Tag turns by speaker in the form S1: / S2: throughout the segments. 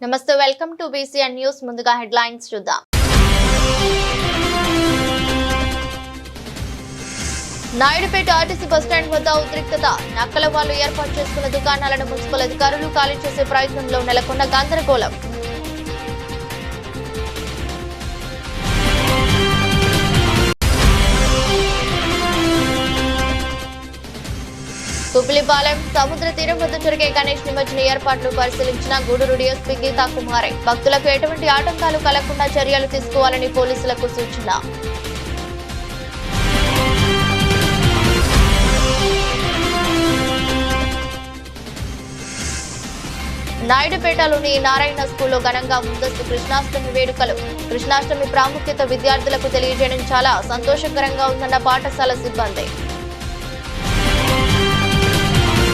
S1: నమస్తే, welcome to BCN news. ముందుగా headlines చూద్దాం. నాయుడుపేట ఆర్టీసీ బస్టాండ్ వద్ద ఉద్రిక్తత. నక్కల వాళ్ళు ఏర్పాటు చేసుకున్న దుకాణాలను మున్సిపల్ అధికారులు ఖాళీ చేసే ప్రయత్నంలో నెలకొన్న గందరగోళం. కుప్లిపాలెం సముద్ర తీరం వద్ద జరిగే గణేష్ నిమజ్జన ఏర్పాట్లు పరిశీలించిన గూడూరు డీఎస్పీ గీతా కుమారి. భక్తులకు ఎటువంటి ఆటంకాలు కలగకుండా చర్యలు తీసుకోవాలని పోలీసులకు సూచన. నాయుడుపేటలోని నారాయణ స్కూల్లో ఘనంగా ముందస్తు కృష్ణాష్టమి వేడుకలు. కృష్ణాష్టమి ప్రాముఖ్యత విద్యార్థులకు తెలియజేయడం చాలా సంతోషకరంగా ఉందన్న పాఠశాల సిబ్బంది.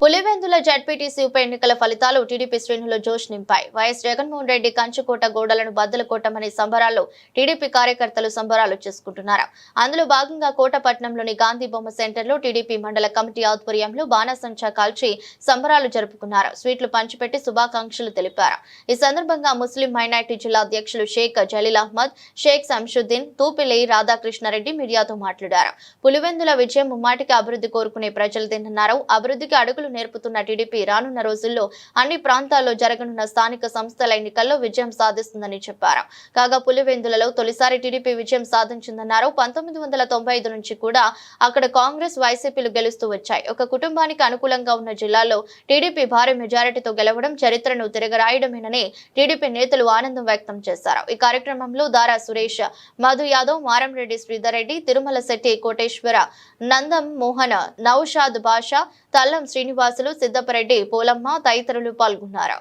S1: పులివెందుల జడ్పీటీసీ ఉప ఎన్నికల ఫలితాలు టీడీపీ శ్రేణుల్లో జోష్ నింపాయి. వైఎస్ జగన్మోహన్ రెడ్డి కంచుకోట గోడలను బద్దలు కొట్టమని సంబరాల్లో టీడీపీ కార్యకర్తలు సంబరాలు చేసుకుంటున్నారు. అందులో భాగంగా కోటపట్నంలోని గాంధీ బొమ్మ సెంటర్లో టీడీపీ మండల కమిటీ ఆధ్వర్యంలో బాణసంచా కాల్చి సంబరాలు జరుపుకున్నారు. స్వీట్లు పంచిపెట్టి శుభాకాంక్షలు తెలిపారు. ఈ సందర్భంగా ముస్లిం మైనార్టీ జిల్లా అధ్యక్షులు షేక్ జలీల్ అహ్మద్, షేక్ శంషుద్దీన్, తూపిలి రాధాకృష్ణారెడ్డి మీడియాతో మాట్లాడారు. పులివెందుల విజయం ముమ్మాటికి అభివృద్ధి కోరుకునే ప్రజలదేనన్నారు. అభివృద్ధికి అడుగులు నేర్పుతున్న టీడీపీ రానున్న రోజుల్లో అన్ని ప్రాంతాల్లో జరగనున్న స్థానిక సంస్థల ఎన్నికల్లో విజయం సాధిస్తుందని చెప్పారు. కాగా పులివెందులలో తొలిసారి టీడీపీ విజయం సాధించిందన్నారు. 1995 నుంచి కూడా అక్కడ కాంగ్రెస్, వైసీపీలు గెలుస్తూ వచ్చాయి. ఒక కుటుంబానికి అనుకూలంగా ఉన్న జిల్లాలో టీడీపీ భారీ మెజారిటీతో గెలవడం చరిత్రను తిరగరాయడమేనని టీడీపీ నేతలు ఆనందం వ్యక్తం చేశారు. ఈ కార్యక్రమంలో దారా సురేష్, మధు యాదవ్, మారంరెడ్డి శ్రీధర్ రెడ్డి, తిరుమల శెట్టి, కోటేశ్వర, నందం మోహన్, నౌషాద్ బాషా, తల్లం శ్రీనివాసులు, సిద్దపరెడ్డి, పోలమ్మ తదితరులు పాల్గొన్నారు.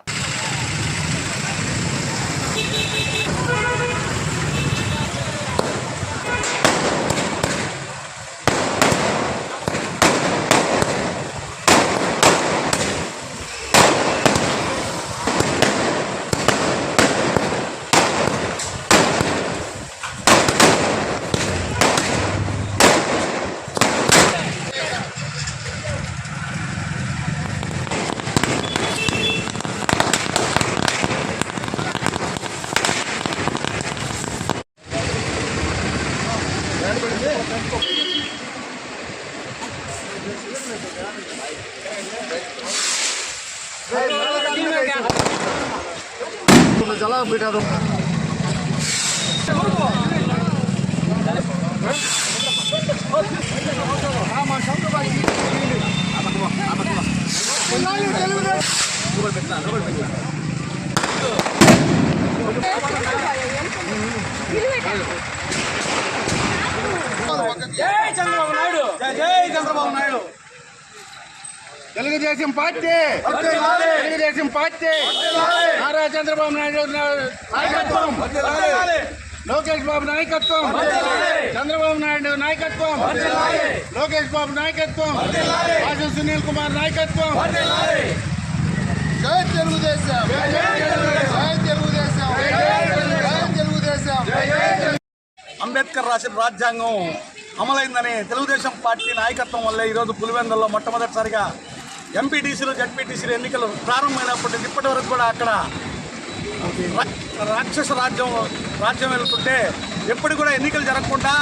S2: జై చంద్రబాబు నాయుడు, జై చంద్రబాబు నాయుడు.
S3: తెలుగుదేశం పార్టీ, తెలుగుదేశం పార్టీ, నారా చంద్రబాబు నాయుడు నాయకత్వం, లోకేష్ బాబు నాయకత్వం, చంద్రబాబు నాయుడు నాయకత్వం, లోకేష్ బాబు నాయకత్వం, రాజు సునీల్ కుమార్ నాయకత్వం. జై తెలుగుదేశం, జై తెలుగుదేశం, జై తెలుగుదేశం.
S2: అంబేద్కర్ రాసిన రాజ్యాంగం అమలైందని తెలుగుదేశం పార్టీ నాయకత్వం వల్ల ఈరోజు పులివెందుల్లో మొట్టమొదటిసారిగా ఎంపీటీసీలు, జడ్పీటీసీలు ఎన్నికలు ప్రారంభమైనప్పటి నుంచి ఇప్పటి వరకు కూడా అక్కడ రాక్షస రాజ్యం వెళ్తుంటే ఎప్పుడు కూడా ఎన్నికలు జరగకుండా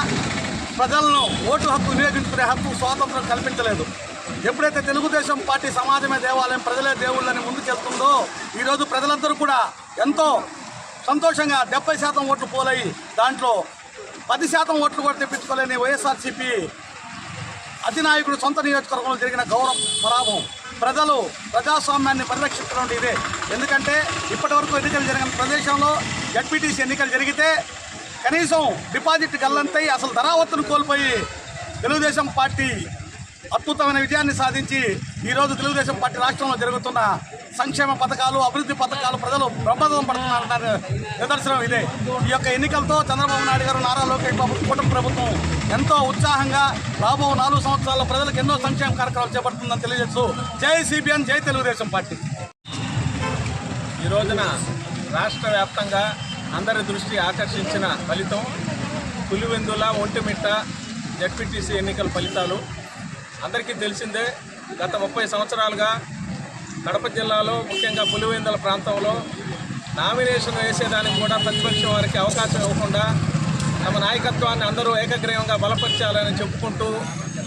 S2: ప్రజలను ఓటు హక్కు వినియోగించుకునే హక్కు, స్వాతంత్రం కల్పించలేదు. ఎప్పుడైతే తెలుగుదేశం పార్టీ సమాజమే దేవాలయం, ప్రజలే దేవుళ్ళని ముందుకెళ్తుందో ఈరోజు ప్రజలందరూ కూడా ఎంతో సంతోషంగా 70% ఓట్లు పోలయ్యి దాంట్లో 10% ఓట్లు కూడా తెప్పించుకోలేని వైఎస్ఆర్సీపీ అధినాయకుడు సొంత నియోజకవర్గంలో జరిగిన గౌరవ పరాభవం. ప్రజలు ప్రజాస్వామ్యాన్ని పరిరక్షించడం ఇదే. ఎందుకంటే ఇప్పటి వరకు ఎన్నికలు జరిగిన ప్రదేశంలో జడ్పీటీసీ ఎన్నికలు జరిగితే కనీసం డిపాజిట్ గల్లంతై అసలు ధరావత్తును కోల్పోయి తెలుగుదేశం పార్టీ అద్భుతమైన విజయాన్ని సాధించి ఈరోజు తెలుగుదేశం పార్టీ రాష్ట్రంలో జరుగుతున్న సంక్షేమ పథకాలు, అభివృద్ధి పథకాలు ప్రజలు బ్రహ్మరథం పడుతున్నారన్న నిదర్శనం ఇదే. ఈ యొక్క ఎన్నికలతో చంద్రబాబు నాయుడు గారు, నారా లోకేష్ బాబు కుటుంబ ప్రభుత్వం ఎంతో ఉత్సాహంగా రాబో 4 సంవత్సరాల్లో ప్రజలకు ఎన్నో సంక్షేమ కార్యక్రమాలు చేపడుతుందని తెలియజేస్తూ జై సిపిఎన్, జై తెలుగుదేశం పార్టీ.
S4: ఈ రోజున రాష్ట్ర వ్యాప్తంగా అందరి దృష్టి ఆకర్షించిన ఫలితం పులివెందుల, ఒంటిమిట్ట జడ్పీటీసీ ఎన్నికల ఫలితాలు. అందరికీ తెలిసిందే, గత 30 సంవత్సరాలుగా కడప జిల్లాలో ముఖ్యంగా పులివెందుల ప్రాంతంలో నామినేషన్ వేసేదానికి కూడా ప్రతిపక్షం వారికి అవకాశం ఇవ్వకుండా తమ నాయకత్వాన్ని అందరూ ఏకగ్రీవంగా బలపరచాలని చెప్పుకుంటూ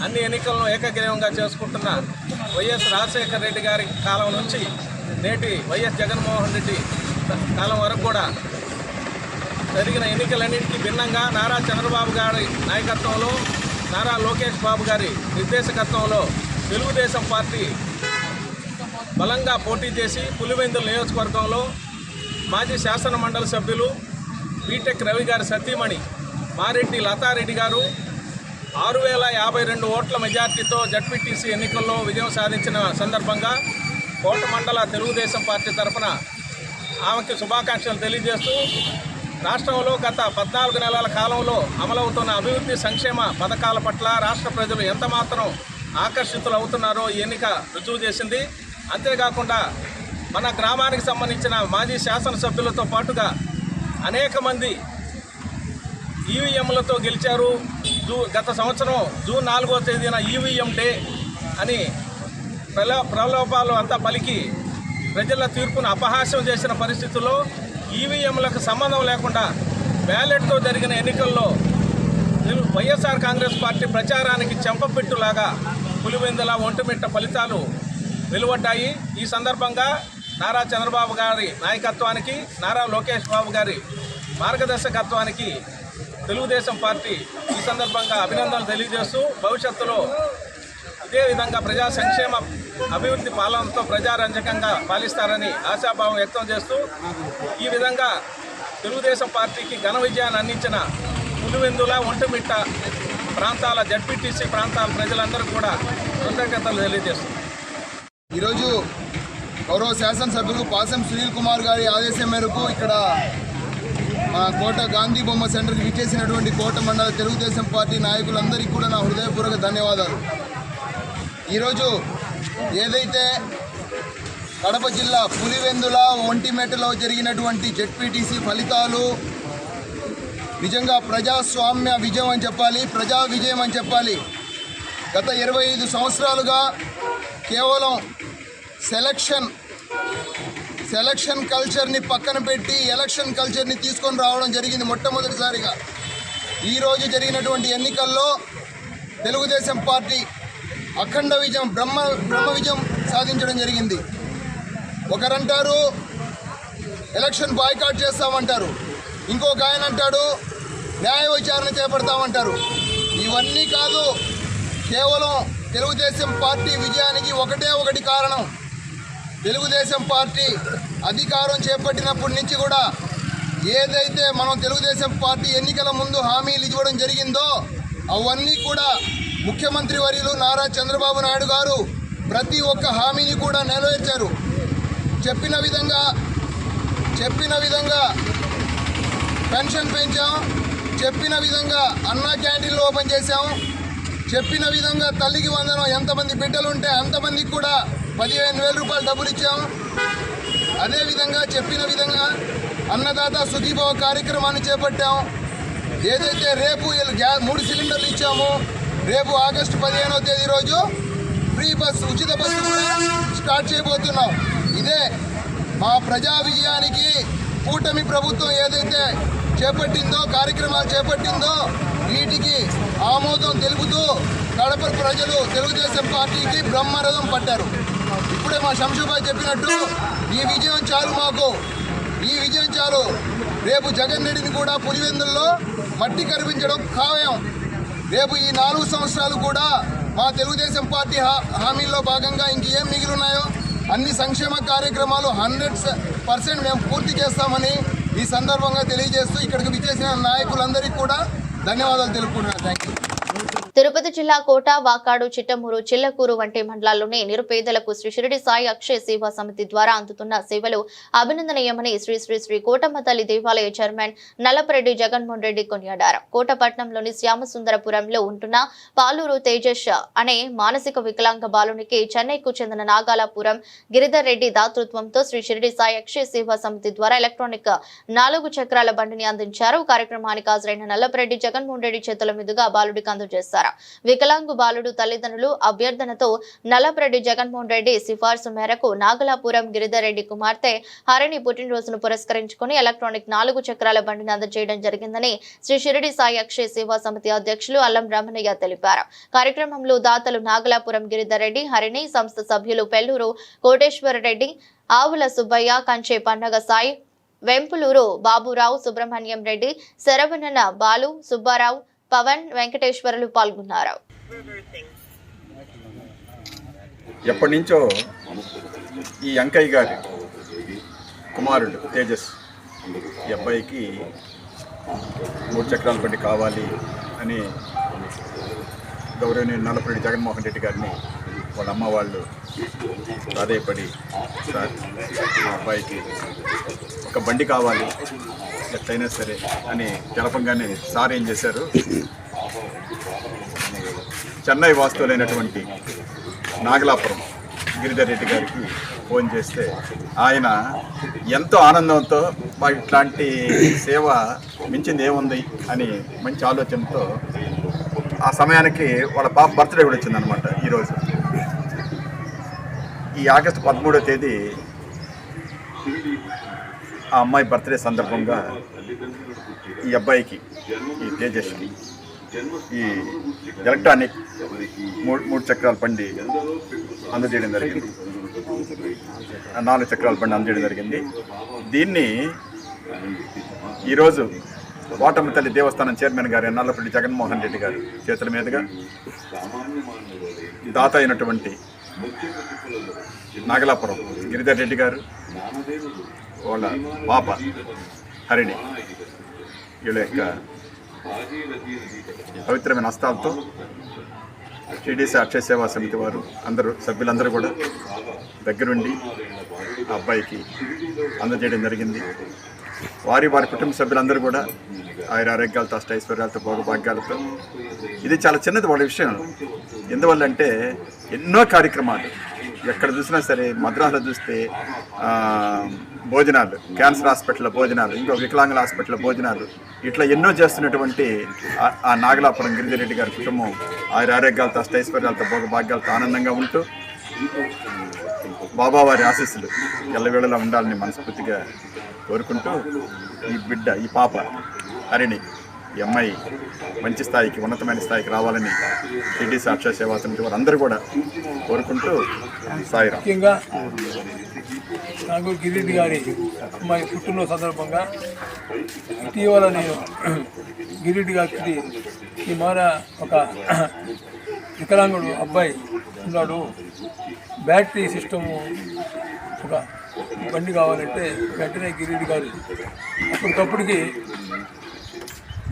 S4: అన్ని ఎన్నికలను ఏకగ్రీవంగా చేసుకుంటున్న వైఎస్ రాజశేఖర రెడ్డి గారి కాలం నుంచి నేటి వైఎస్ జగన్మోహన్ రెడ్డి కాలం వరకు కూడా జరిగిన ఎన్నికలన్నింటికీ భిన్నంగా నారా చంద్రబాబు గారి నాయకత్వంలో, నారా లోకేష్ బాబు గారి నిర్దేశకత్వంలో తెలుగుదేశం పార్టీ బలంగా పోటీ చేసి పులివెందుల నియోజకవర్గంలో మాజీ శాసన మండలి సభ్యులు బీటెక్ రవి గారి సతీమణి మారెడ్డి లతారెడ్డి గారు 6052 ఓట్ల మెజార్టీతో జడ్పీటీసీ ఎన్నికల్లో విజయం సాధించిన సందర్భంగా కోట మండల తెలుగుదేశం పార్టీ తరఫున ఆమెకి శుభాకాంక్షలు తెలియజేస్తూ రాష్ట్రంలో గత 14 నెలల కాలంలో అమలవుతున్న అభివృద్ధి సంక్షేమ పథకాల పట్ల రాష్ట్ర ప్రజలు ఎంతమాత్రం ఆకర్షితులు అవుతున్నారో ఈ ఎన్నిక రుజువు చేసింది. అంతేకాకుండా మన గ్రామానికి సంబంధించిన మాజీ శాసనసభ్యులతో పాటుగా అనేక మంది ఈవీఎంలతో గెలిచారు. గత సంవత్సరం జూన్ 4వ తేదీన ఈవీఎం డే అని ప్రలోభాలు అంతా పలికి ప్రజల తీర్పును అపహాస్యం చేసిన పరిస్థితుల్లో ఈవీఎంలకు సంబంధం లేకుండా బ్యాలెట్తో జరిగిన ఎన్నికల్లో వైఎస్ఆర్ కాంగ్రెస్ పార్టీ ప్రచారానికి చెంపపెట్టులాగా పులివెందుల ఒంటిమిట్ట ఫలితాలు వెలువడ్డాయి. ఈ సందర్భంగా నారా చంద్రబాబు గారి నాయకత్వానికి, నారా లోకేష్ బాబు గారి మార్గదర్శకత్వానికి తెలుగుదేశం పార్టీ ఈ సందర్భంగా అభినందనలు తెలియజేస్తూ భవిష్యత్తులో ఇదే విధంగా ప్రజా సంక్షేమ అభివృద్ధి పాలనతో ప్రజారంజకంగా పాలిస్తారని ఆశాభావం వ్యక్తం చేస్తూ ఈ విధంగా తెలుగుదేశం పార్టీకి ఘన విజయాన్ని అందించిన పులివెందుల ఒంటిమిట్ట ప్రాంతాల జడ్పీటీసీ ప్రాంతాల ప్రజలందరూ కూడా కృతజ్ఞతలు తెలియజేస్తున్నారు.
S5: ఈరోజు గౌరవ శాసనసభ్యులు పాసం సునీల్ కుమార్ గారి ఆదేశం మేరకు ఇక్కడ మా కోట గాంధీ బొమ్మ సెంటర్కి విచ్చేసినటువంటి కోట మండల తెలుగుదేశం పార్టీ నాయకులందరికీ కూడా నా హృదయపూర్వక ధన్యవాదాలు. ఈరోజు ఏదైతే కడప జిల్లా పులివెందుల ఒంటిమిట్టలో జరిగినటువంటి జెడ్పీటీసీ ఫలితాలు నిజంగా ప్రజాస్వామ్య విజయం అని చెప్పాలి, ప్రజా విజయం అని చెప్పాలి. గత 25 సంవత్సరాలుగా కేవలం సెలక్షన్ కల్చర్ని పక్కన పెట్టి ఎలక్షన్ కల్చర్ని తీసుకొని రావడం జరిగింది మొట్టమొదటిసారిగా. ఈరోజు జరిగినటువంటి ఎన్నికల్లో తెలుగుదేశం పార్టీ అఖండ విజయం, బ్రహ్మ విజయం సాధించడం జరిగింది. ఒకరంటారు ఎలక్షన్ బాయ్కాట్ చేస్తామంటారు, ఇంకొక ఆయన అంటాడు న్యాయ విచారణ చేపడతామంటారు. ఇవన్నీ కాదు, కేవలం తెలుగుదేశం పార్టీ విజయానికి ఒకటి కారణం. తెలుగుదేశం పార్టీ అధికారం చేపట్టినప్పటి నుంచి కూడా ఏదైతే మనం తెలుగుదేశం పార్టీ ఎన్నికల ముందు హామీలు ఇవ్వడం జరిగిందో అవన్నీ కూడా ముఖ్యమంత్రి వర్యులు నారా చంద్రబాబు నాయుడు గారు ప్రతి ఒక్క హామీని కూడా నెరవేర్చారు. చెప్పిన విధంగా పెన్షన్ పెంచాం, చెప్పిన విధంగా అన్నా క్యాంటీన్లు ఓపెన్ చేశాం, చెప్పిన విధంగా తల్లికి వందనం ఎంతమంది బిడ్డలుంటే అంతమందికి కూడా 15,000 రూపాయలు డబ్బులు ఇచ్చాం. అదేవిధంగా చెప్పిన విధంగా అన్నదాత సుఖీభవ కార్యక్రమాన్ని చేపట్టాం. ఏదైతే రేపు 3 సిలిండర్లు ఇచ్చామో రేపు ఆగస్టు 15వ తేదీ రోజు ఫ్రీ బస్సు, ఉచిత బస్సు కూడా స్టార్ట్ చేయబోతున్నాం. ఇదే మా ప్రజా విజయానికి కూటమి ప్రభుత్వం ఏదైతే కార్యక్రమాలు చేపట్టిందో వీటికి ఆమోదం తెలుపుతూ కడప ప్రజలు తెలుగుదేశం పార్టీకి బ్రహ్మరథం పట్టారు. ఇప్పుడే మా శంషాబాద్ చెప్పినట్టు ఈ విజయం చాలు. రేపు జగన్ రెడ్డిని కూడా పులివెందుల్లో మట్టి కరిపించడం ఖాయం. రేపు ఈ 4 సంవత్సరాలు కూడా మా తెలుగుదేశం పార్టీ హామీల్లో భాగంగా ఇంకేం మిగిలిన్నాయో అన్ని సంక్షేమ కార్యక్రమాలు 100% మేము పూర్తి చేస్తామని ఈ సందర్భంగా తెలియజేస్తూ ఇక్కడికి విచ్చేసిన నాయకులందరికీ కూడా ధన్యవాదాలు తెలుపుకుంటున్నాను. Thank you.
S1: తిరుపతి జిల్లా కోట, వాకాడు, చిట్టమూరు, చిల్లకూరు వంటి మండలాల్లోని నిరుపేదలకు శ్రీ షిరిడి సాయి అక్షయ సేవా సమితి ద్వారా అందుతున్న సేవలు అభినందనీయమని శ్రీ శ్రీ శ్రీ కోటమ్మ తల్లి దేవాలయ చైర్మన్ నల్లపరెడ్డి జగన్మోహన్ రెడ్డి కొనియాడారు. కోటపట్నంలోని శ్యామసుందరపురంలో ఉంటున్న పాలూరు తేజస్ అనే మానసిక వికలాంగ బాలునికి చెన్నైకు చెందిన నాగాలాపురం గిరిధర్ రెడ్డి దాతృత్వంతో శ్రీ షిరిడి సాయి అక్షయ సేవా సమితి ద్వారా ఎలక్ట్రానిక్ 4 చక్రాల బండిని అందించారు. కార్యక్రమానికి హాజరైన నల్లపరెడ్డి జగన్మోహన్ రెడ్డి చేతుల మీదుగా బాలుడికి అందజేశారు. తెలిపారు. వికలాంగు బాలుడు తల్లిదండ్రులు అభ్యర్థనతో నల్లపరెడ్డి జగన్మోహన్ రెడ్డి సిఫార్సు మేరకు నాగలాపురం గిరిధర్ రెడ్డి కుమార్తె హరిణి పుట్టినరోజును పురస్కరించుకుని ఎలక్ట్రానిక్ 4 చక్రాల బండిని అందజేయడం జరిగిందని శ్రీ షిరిడి సాయి అక్షయ సేవా సమితి అధ్యక్షులు అల్లం రమణయ్య తెలిపారు. కార్యక్రమంలో దాతలు నాగలాపురం గిరిధర్ రెడ్డి, హరిణి సంస్థ సభ్యులు పెళ్లూరు కోటేశ్వర రెడ్డి, ఆవుల సుబ్బయ్య, కంచే పన్నగ సాయి, వెంపులూరు బాబురావు, సుబ్రహ్మణ్యం రెడ్డి, శరవణన బాలు, సుబ్బారావు, పవన్, వెంకటేశ్వరులు పాల్గొన్నారు.
S6: ఎప్పటి నుంచో ఈ అంకయ్య గారి కుమారుడు తేజస్ ఈ అబ్బాయికి 3 చక్రాల బండి కావాలి అని గౌరవనీయులు నల్లపరెడ్డి జగన్మోహన్ రెడ్డి గారిని వాళ్ళ అమ్మ వాళ్ళు ప్రాధేయపడి, సార్ మా అబ్బాయికి ఒక బండి కావాలి ఎట్లయినా సరే అని తెలపంగానే సార్ ఏం చేశారు, చెన్నై వాస్తువులైనటువంటి నాగలాపురం గిరిధర్ రెడ్డి గారికి ఫోన్ చేస్తే ఆయన ఎంతో ఆనందంతో ఇట్లాంటి సేవ మించింది ఏముంది అని మంచి ఆలోచనతో ఆ సమయానికి వాళ్ళ పాప బర్త్డే కూడా వచ్చిందనమాట. ఈరోజు ఈ ఆగస్టు 13వ తేదీ ఆ అమ్మాయి బర్త్డే సందర్భంగా ఈ అబ్బాయికి, ఈ తేజస్కి ఈ ఎలక్ట్రానిక్ 3 చక్రాల బండి అందజేయడం జరిగింది. 4 చక్రాల బండి అందజేయడం జరిగింది. దీన్ని ఈరోజు వాటమ్మ తల్లి దేవస్థానం చైర్మన్ గారు నల్లపరెడ్డి జగన్మోహన్ రెడ్డి గారు చేతుల మీదుగా దాత అయినటువంటి నాగలాపురం గిరిధర్ రెడ్డి గారు, వాళ్ళ పాప హరిణి, వీళ్ళ యొక్క పవిత్రమైన హస్తాలతో షిరిడి సాయి అక్షయ సేవా సమితి వారు సభ్యులందరూ కూడా దగ్గరుండి ఆ అబ్బాయికి అందజేయడం జరిగింది. వారి కుటుంబ సభ్యులందరూ కూడా ఆరోగ్యాలతో, అష్టైశ్వర్యాలతో, భోగభాగ్యాలతో. ఇది చాలా చిన్నది వాళ్ళ విషయం. ఎందువల్లంటే ఎన్నో కార్యక్రమాలు ఎక్కడ చూసినా సరే, మద్రాసులో చూస్తే భోజనాలు, క్యాన్సర్ హాస్పిటల్లో భోజనాలు, ఇంకో వికలాంగుల హాస్పిటల్లో భోజనాలు, ఇట్లా ఎన్నో చేస్తున్నటువంటి ఆ నాగలాపురం గిరిధర్ రెడ్డి గారి కుటుంబం ఆరోగ్యాలతో, అష్టైశ్వర్యాలతో, భోగభాగ్యాలతో ఆనందంగా ఉంటూ బాబావారి ఆశీస్సులు ఎల్లవేళలా ఉండాలని మనస్ఫూర్తిగా కోరుకుంటూ, ఈ బిడ్డ, ఈ పాప హరిణి, ఈ అమ్మాయి మంచి స్థాయికి, ఉన్నతమైన స్థాయికి రావాలని షిరిడి సాయి అక్షయ సేవా సమితి వారు అందరూ కూడా కోరుకుంటూ సాయిరాం.
S7: ముఖ్యంగా నాకు గిరిరెడ్డి గారి అమ్మాయి పుట్టినరోజు సందర్భంగా ఇటీవల నేను గిరిరెడ్డి గారికి ఈ మార ఒక వికలాంగుడు అబ్బాయి ఉన్నాడు, బ్యాటరీ సిస్టము ఒక బండి కావాలంటే వెంటనే గిరిరెడ్డి గారు అప్పటికప్పటికి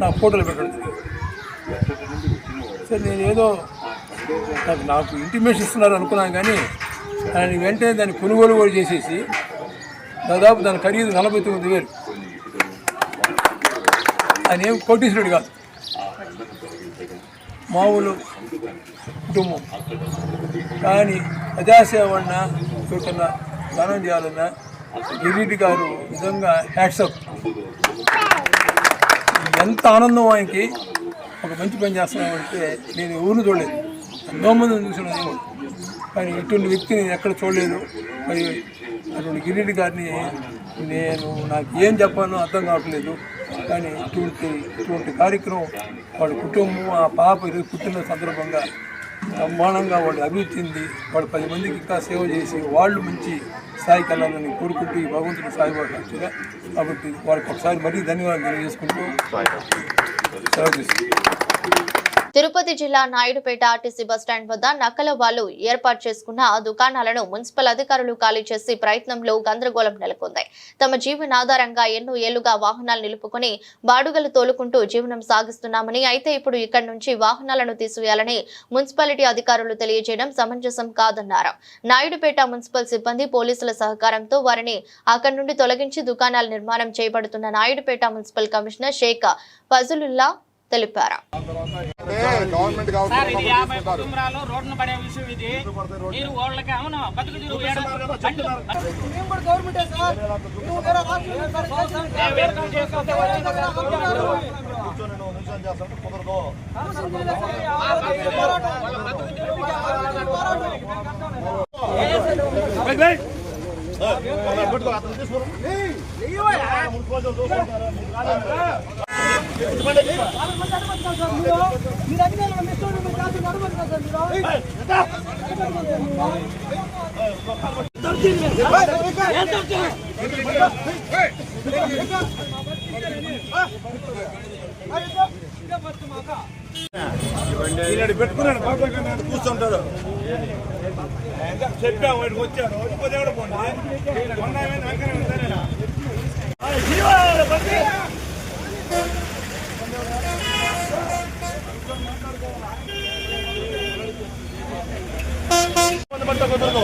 S7: నా ఫోటోలు పెట్టడం. సరే, నేను ఏదో నాకు ఇంటిమేషన్ ఇస్తున్నారు అనుకున్నాను, కానీ ఆయన వెంటనే దాన్ని కొనుగోలు కూడా చేసేసి దాదాపు దాని ఖరీదు 49,000. ఆయన ఏం కోటీశ్వరుడు కాదు, మామూలు కుటుంబం. కానీ ప్రజాసేవన్నా ఎవరికన్నా దానం చేయాలన్నా గిరిరెడ్డి గారు నిజంగా హ్యాట్సప్. ఎంత ఆనందం ఆయనకి. ఒక మంచి పని చేస్తున్నామంటే నేను ఊరిని చూడలేదు, ఎన్నో మందిని చూసినాను, కానీ ఇటువంటి వ్యక్తిని నేను ఎక్కడ చూడలేదు. మరి అటువంటి గిరిరెడ్డి గారిని నాకు ఏం చెప్పాలో అర్థం కావట్లేదు. కానీ ఇటువంటి కార్యక్రమం వాళ్ళ కుటుంబం, ఆ పాప ఈరోజు పుట్టిన సందర్భంగా బ్రహ్మాండంగా వాళ్ళు అభివృద్ధి చెంది వాళ్ళు 10 మందికి ఇంకా సేవ చేసి వాళ్ళు మంచి స్థాయికి వెళ్ళాలని కోరుకుంటూ ఈ భగవంతుని సాయిబాబా. కాబట్టి వాళ్ళకి ఒకసారి మరీ ధన్యవాదాలు తెలియజేసుకుంటూ సెలవు తీసుకుంటాం.
S1: తిరుపతి జిల్లా నాయుడుపేట ఆర్టీసీ బస్టాండ్ వద్ద నక్కల వాళ్లు ఏర్పాటు చేసుకున్న దుకాణాలను మున్సిపల్ అధికారులు ఖాళీ చేసే ప్రయత్నంలో గందరగోళం నెలకొంది. తమ జీవనాధారంగా ఎన్నో ఏళ్లుగా వాహనాలు నిలుపుకొని బాడుగలు తోలుకుంటూ జీవనం సాగిస్తున్నామని, అయితే ఇప్పుడు ఇక్కడి నుంచి వాహనాలను తీసివేయాలని మున్సిపాలిటీ అధికారులు తెలియజేయడం సమంజసం కాదన్నారు. నాయుడుపేట మున్సిపల్ సిబ్బంది, పోలీసుల సహకారంతో వారిని అక్కడి నుండి తొలగించి దుకాణాల నిర్మాణం చేపడుతున్న నాయుడుపేట మున్సిపల్ కమిషనర్ షేక్ ఫజలుల్లా తెలిపారు.
S2: రాజకీయం చేస్తారంటే కుదరదు.
S3: పెట్టుకున్నాడు కూర్చుంటారు చెప్పాము వాడికి వచ్చాడు వచ్చిపోతే కూడా పోండి
S2: కుదరదు.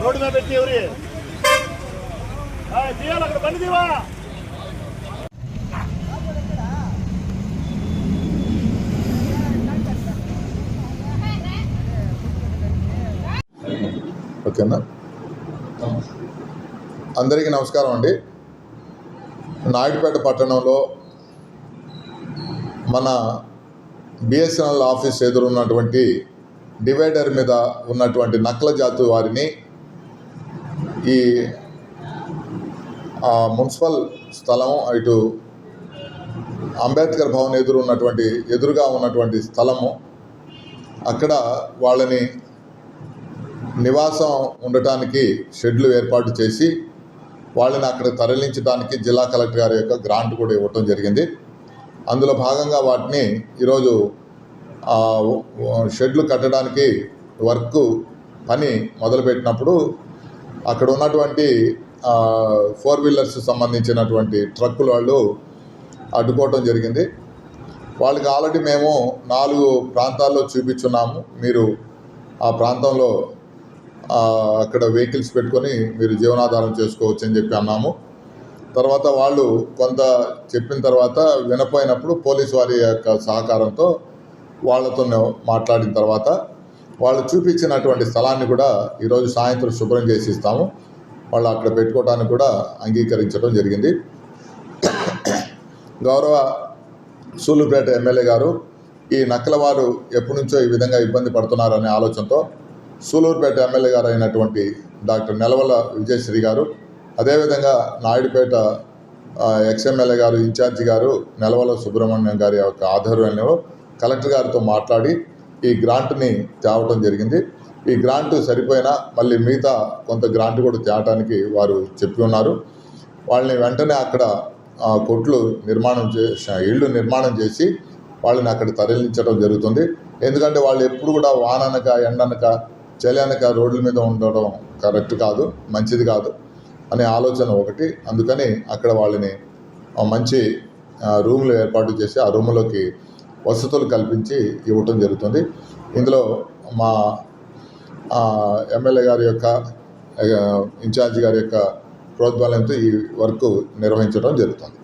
S2: రోడ్డు మీద పెట్టి ఎవరి తీయాలి అక్కడ బండి తీవా.
S8: ఓకేనా. అందరికీ నమస్కారం అండి. నాయుడుపేట పట్టణంలో మన బిఎస్ఎన్ఎల్ ఆఫీస్ ఎదురున్నటువంటి డివైడర్ మీద ఉన్నటువంటి నక్కల జాతి వారిని ఈ మున్సిపల్ స్థలం ఇటు అంబేద్కర్ భవన్ ఎదురుగా ఉన్నటువంటి స్థలము అక్కడ వాళ్ళని నివాసం ఉండటానికి షెడ్లు ఏర్పాటు చేసి వాళ్ళని అక్కడ తరలించడానికి జిల్లా కలెక్టర్ గారి యొక్క గ్రాంట్ కూడా ఇవ్వటం జరిగింది. అందులో భాగంగా వాటిని ఈరోజు షెడ్లు కట్టడానికి పని మొదలుపెట్టినప్పుడు అక్కడ ఉన్నటువంటి 4 వీలర్స్ సంబంధించినటువంటి ట్రక్కులు వాళ్ళు అడ్డుకోవటం జరిగింది. వాళ్ళకి ఆల్రెడీ మేము 4 ప్రాంతాల్లో చూపించున్నాము. మీరు ఆ ప్రాంతంలో అక్కడ వెహికల్స్ పెట్టుకొని మీరు జీవనాధారం చేసుకోవచ్చు అని చెప్పి అన్నాము. తర్వాత వాళ్ళు కొంత చెప్పిన తర్వాత వినపోయినప్పుడు పోలీసు వారి యొక్క సహకారంతో వాళ్ళతో మాట్లాడిన తర్వాత వాళ్ళు చూపించినటువంటి స్థలాన్ని కూడా ఈరోజు సాయంత్రం శుభ్రం చేసి ఇస్తాము. వాళ్ళు అక్కడ పెట్టుకోవడానికి కూడా అంగీకరించడం జరిగింది. గౌరవ సూలూరుపేట ఎమ్మెల్యే గారు ఈ నక్కలవారు ఎప్పటి నుంచో ఈ విధంగా ఇబ్బంది పడుతున్నారనే ఆలోచనతో సూలూరుపేట ఎమ్మెల్యే గారు అయినటువంటి డాక్టర్ నెలవల విజయశ్రీ గారు, అదేవిధంగా నాయుడుపేట ఎక్స్ఎమ్మెల్యే గారు ఇన్ఛార్జి గారు నెలవల సుబ్రహ్మణ్యం గారి యొక్క ఆధ్వర్యంలో కలెక్టర్ గారితో మాట్లాడి ఈ గ్రాంట్ని తేవటం జరిగింది. ఈ గ్రాంట్ సరిపోయినా మళ్ళీ మిగతా కొంత గ్రాంట్ కూడా తేవటానికి వారు చెప్పి ఉన్నారు. వాళ్ళని వెంటనే అక్కడ కొట్లు ఇళ్ళు నిర్మాణం చేసి వాళ్ళని అక్కడ తరలించడం జరుగుతుంది. ఎందుకంటే వాళ్ళు ఎప్పుడు కూడా వాననక ఎండనక చలి అనక రోడ్ల మీద ఉండడం కరెక్ట్ కాదు, మంచిది కాదు అనే ఆలోచన ఒకటి. అందుకని అక్కడ వాళ్ళని మంచి రూమ్లు ఏర్పాటు చేసి ఆ రూములోకి వసతులు కల్పించి ఇవ్వటం జరుగుతుంది. ఇందులో మా ఎమ్మెల్యే గారి యొక్క ఇన్ఛార్జి గారి యొక్క ప్రోద్బలంతో ఈ వర్క్ నిర్వహించడం జరుగుతుంది.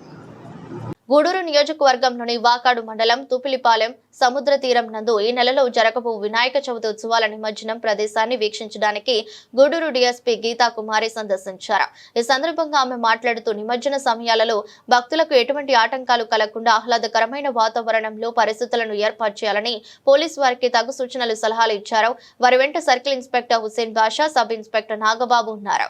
S1: గూడూరు నియోజకవర్గంలోని వాకాడు మండలం తుపిలిపాలెం సముద్ర తీరం నందు ఈ నెలలో జరగబో వినాయక చవితి ఉత్సవాల నిమజ్జనం ప్రదేశాన్ని వీక్షించడానికి గూడూరు డీఎస్పీ గీతా కుమారి సందర్శించారు. ఈ సందర్భంగా ఆమె మాట్లాడుతూ నిమజ్జన సమయాలలో భక్తులకు ఎటువంటి ఆటంకాలు కలగకుండా ఆహ్లాదకరమైన వాతావరణంలో పరిస్థితులను ఏర్పాటు చేయాలని పోలీసు వారికి తగు సూచనలు సలహాలు ఇచ్చారు. వారి వెంట సర్కిల్ ఇన్స్పెక్టర్ హుసేన్ బాషా, సబ్ ఇన్స్పెక్టర్ నాగబాబు ఉన్నారు.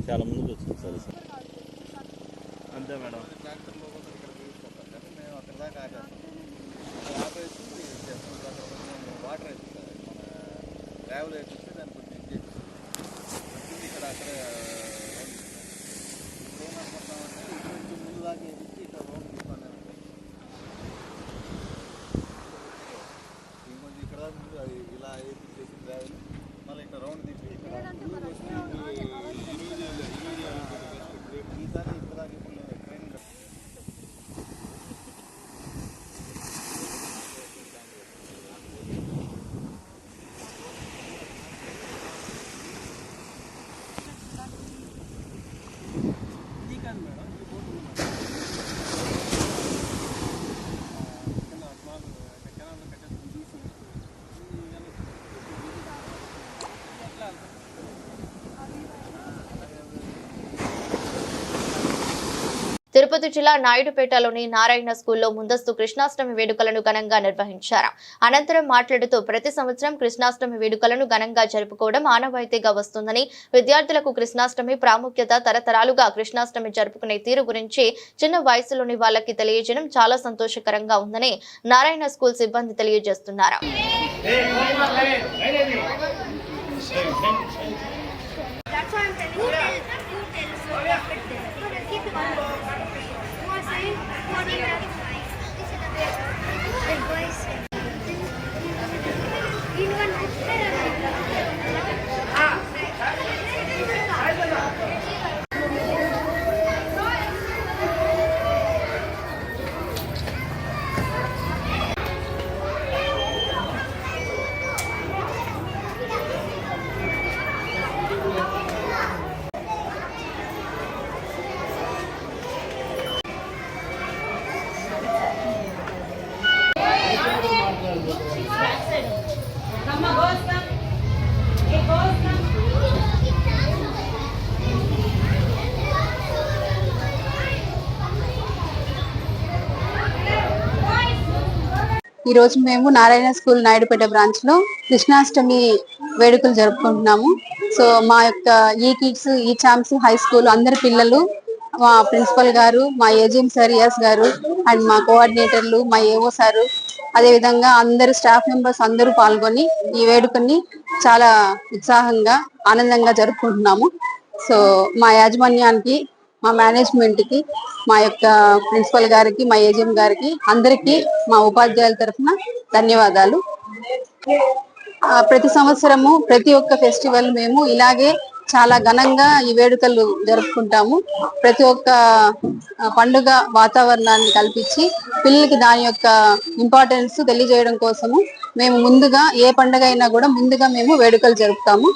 S9: చాలా ముందుకు వచ్చింది సార్.
S2: అంతే మేడం. మేము అక్కడ దాకా ఆపేసి
S9: వాటర్ అయితే సార్ మన ట్రావెల్ వేపిస్తే దాన్ని కొంచెం వచ్చింది ఇక్కడ అక్కడ ఇప్పుడు ఏమనుకుంటున్నామంటే ఇక్కడ నుంచి ముందు దాకా వేపించి ఇక్కడ రౌండ్ తీసుకున్నాను ఇంకొంచెం ఇక్కడ దాకా ముందు అది ఇలా వేపించేసి ట్రావెల్ మళ్ళీ ఇక్కడ రౌండ్ తీసి ఇక్కడ ఈసారి ఇక్కడ దాకా ఇప్పుడు ట్రైనింగ్
S1: తిరుపతి జిల్లా నాయుడుపేటలోని నారాయణ స్కూల్లో ముందస్తు కృష్ణాష్టమి వేడుకలను ఘనంగా నిర్వహించారు. అనంతరం మాట్లాడుతూ ప్రతి సంవత్సరం కృష్ణాష్టమి వేడుకలను ఘనంగా జరుపుకోవడం ఆనవాయితీగా వస్తుందని, విద్యార్థులకు కృష్ణాష్టమి ప్రాముఖ్యత, తరతరాలుగా కృష్ణాష్టమి జరుపుకునే తీరు గురించి చిన్న వయసులోని వాళ్ళకి తెలియజేయడం చాలా సంతోషకరంగా ఉందని నారాయణ స్కూల్ సిబ్బంది తెలియజేస్తున్నారు.
S10: ఈ రోజు మేము నారాయణ స్కూల్ నాయుడుపేట బ్రాంచ్ లో కృష్ణాష్టమి వేడుకలు జరుపుకుంటున్నాము. సో మా యొక్క ఈ కిడ్స్, ఈ చాంప్స్ హై స్కూల్ అందరి పిల్లలు, మా ప్రిన్సిపల్ గారు, మా ఏజిఎం సార్ యాస్ గారు అండ్ మా కోఆర్డినేటర్లు, మా ఏఓ సారు, అదే విధంగా అందరు స్టాఫ్ మెంబర్స్ అందరూ పాల్గొని ఈ వేడుకని చాలా ఉత్సాహంగా ఆనందంగా జరుపుకుంటున్నాము. సో మా యాజమాన్యానికి, మా మేనేజ్మెంట్ కి, మా యొక్క ప్రిన్సిపల్ గారికి, మా ఏజిఎం గారికి, అందరికీ మా ఉపాధ్యాయుల తరఫున ధన్యవాదాలు. ప్రతి సంవత్సరము ప్రతి ఒక్క ఫెస్టివల్ మేము ఇలాగే చాలా ఘనంగా ఈ వేడుకలు జరుపుకుంటాము. ప్రతి ఒక్క పండుగ వాతావరణాన్ని కల్పించి పిల్లలకి దాని యొక్క ఇంపార్టెన్స్ తెలియజేయడం కోసము మేము ముందుగా ఏ పండుగ అయినా కూడా ముందుగా మేము వేడుకలు జరుపుతాము.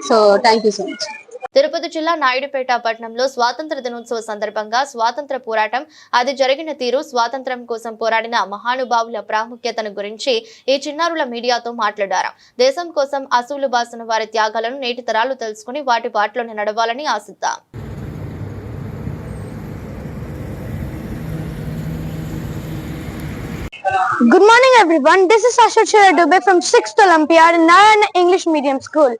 S10: So thank you so much.
S1: Tirupati జిల్లా నాయుడుపేట పట్టణంలో స్వాతంత్ర దినోత్సవ సందర్భంగా స్వాతంత్ర పోరాటం, అది జరిగిన తీరు, స్వాతంత్ర్యం కోసం పోరాడిన మహానుభావుల ప్రాముఖ్యతను గురించి ఈ చిన్నారుల మీడియాతో మాట్లాడారు. దేశం కోసం అసూలు బాసిన వారి త్యాగాలను నేటి తరాలు తెలుసుకుని వాటి బాటలోనే నడవాలని ఆశిద్దాం.
S11: Good morning everyone, this is Ashok Dubey from 6th Olympiad in Narayana English Medium School.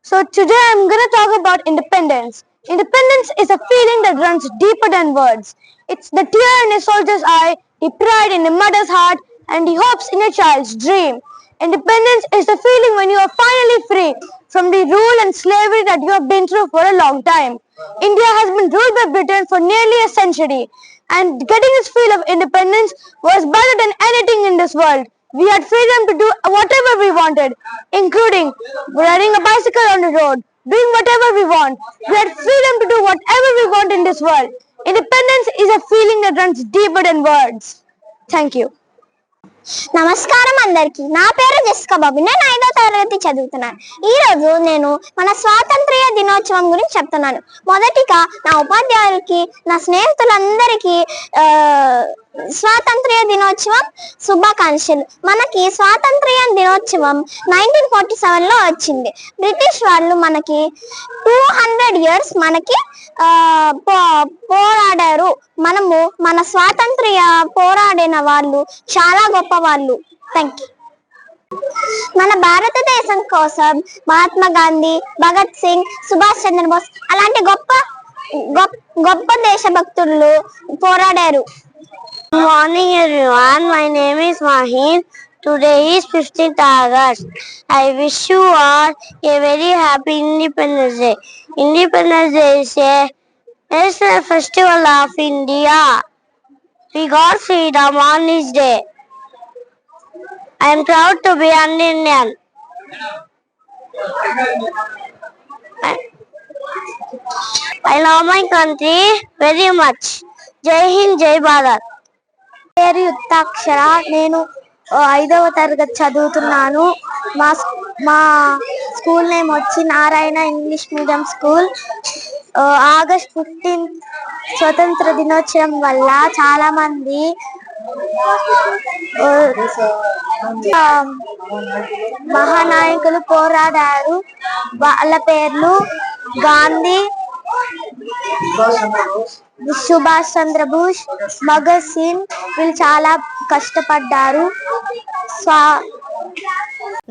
S11: So today I'm going to talk about independence. Independence is a feeling that runs deeper than words. It's the tear in a soldier's eye, the pride in a mother's heart, and the hopes in a child's dream. Independence is the feeling when you are finally free from the rule and slavery that you have been through for a long time. India has been ruled by Britain for nearly a century, and getting this feel of independence was better than anything in this world. We had freedom to do whatever we wanted, including riding a bicycle on the road, doing whatever we want. We had freedom to do whatever we want in this world. Independence is a feeling that runs deeper than words. Thank you.
S12: నమస్కారం అందరికి. నా పేరు Jessica బాబు. నేను 5వ తరగతి చదువుతున్నాను. ఈ రోజు నేను మన స్వాతంత్ర్య దినోత్సవం గురించి చెప్తున్నాను. మొదటిగా నా ఉపాధ్యాయులకి, నా స్నేహితులందరికీ స్వాతంత్ర్య దినోత్సవం శుభాకాంక్షలు. మనకి స్వాతంత్ర్య దినోత్సవం 1947 లో వచ్చింది. బ్రిటిష్ వాళ్ళు మనకి 200 years మనకి పోరాడారు. మనము మన స్వాతంత్ర్య పోరాడిన వాళ్ళు చాలా గొప్ప వాళ్ళు. Thank you. మన భారతదేశం కోసం మహాత్మా గాంధీ, భగత్ సింగ్, సుభాష్ చంద్రబోస్ అలాంటి గొప్ప దేశభక్తులు పోరాడారు.
S11: Good morning everyone, my name is Mahir.
S12: Today is 15th August. I wish you all a very happy Independence Day. Independence Day is a national festival of India. We got freedom on this day. I am proud to be an Indian. I love my country very much. Jai Hind, Jai Bharat. పేరు యుక్తాక్షర. నేను 5వ తరగతి చదువుతున్నాను. మా school name వచ్చి Narayana English medium school. August 15 స్వతంత్ర దినోత్సవం వల్ల చాలా మంది మహానాయకులు పోరాడారు. వాళ్ళ పేర్లు గాంధీ, సుభాష్ చంద్రబోస్, భగత్ సింగ్. వీళ్ళు చాలా కష్టపడ్డారు.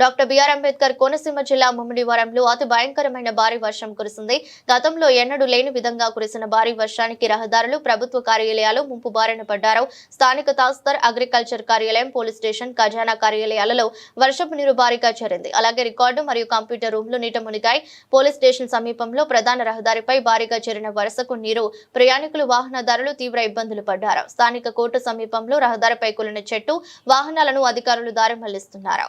S1: డాక్టర్ బిఆర్ అంబేద్కర్ కోనసీమ జిల్లా ముమ్మిడివరంలో అతి భయంకరమైన భారీ వర్షం కురిసింది. గతంలో ఎన్నడూ లేని విధంగా కురిసిన భారీ వర్షానికి రహదారులు, ప్రభుత్వ కార్యాలయాలు ముంపు బారిన పడ్డారు. స్థానిక తహసీల్దార్, అగ్రికల్చర్ కార్యాలయం, పోలీస్ స్టేషన్, ఖజానా కార్యాలయాలలో వర్షపు నీరు భారీగా చేరింది. అలాగే రికార్డు మరియు కంప్యూటర్ రూమ్లు నీట మునిగాయి. పోలీస్ స్టేషన్ సమీపంలో ప్రధాన రహదారిపై భారీగా చేరిన వరుసకు నీరు ప్రయాణికులు, వాహనదారులు తీవ్ర ఇబ్బందులు పడ్డారు. స్థానిక కోర్టు సమీపంలో రహదారిపై కూలిన చెట్టు, వాహనాలను అధికారులు దారి మళ్లిస్తున్నారు.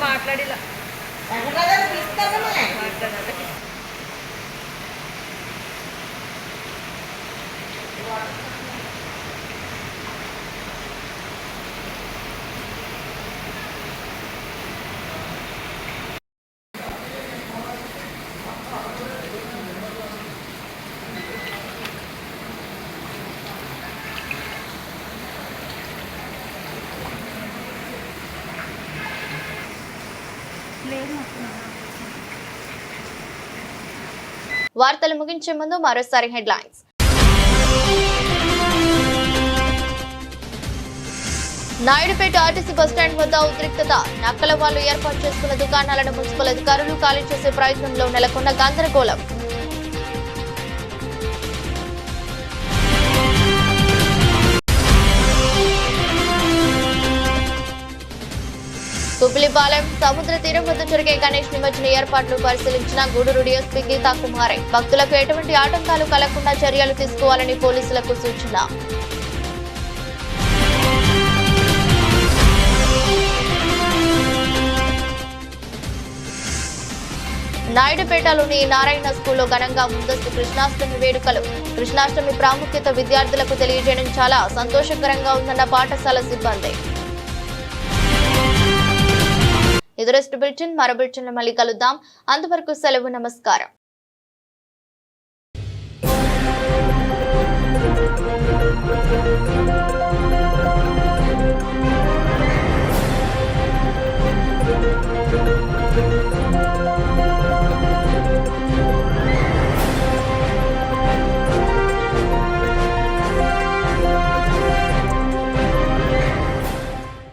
S13: మాట్లాడిలా
S1: వార్తలు ముగించే ముందు మరోసారి హెడ్లైన్స్. నాయుడుపేట ఆర్టీసీ బస్టాండ్ వద్ద ఉద్రిక్తత. నక్కల వాళ్ళు ఏర్పాటు చేసుకున్న దుకాణాలను మున్సిపల్ అధికారులు ఖాళీ చేసే ప్రయత్నంలో నెలకొన్న గందరగోళం. కుబిలిపాలెం సముద్ర తీరం వద్ద జరిగే గణేష్ నిమజ్జన ఏర్పాట్లు పరిశీలించిన గూడూరు డీఎస్పీ గీతా కుమారి. భక్తులకు ఎటువంటి ఆటంకాలు కలగకుండా చర్యలు తీసుకోవాలని పోలీసులకు సూచన. నాయుడుపేటలోని నారాయణ స్కూల్లో ఘనంగా ముందస్తు కృష్ణాష్టమి వేడుకలు. కృష్ణాష్టమి ప్రాముఖ్యత విద్యార్థులకు తెలియజేయడం చాలా సంతోషకరంగా ఉందన్న పాఠశాల సిబ్బంది. ఇదొరస్ట్ బులెటిన్. మరో బులెటిన్లో మళ్ళీ కలుద్దాం. అంతవరకు సెలవు. నమస్కారం.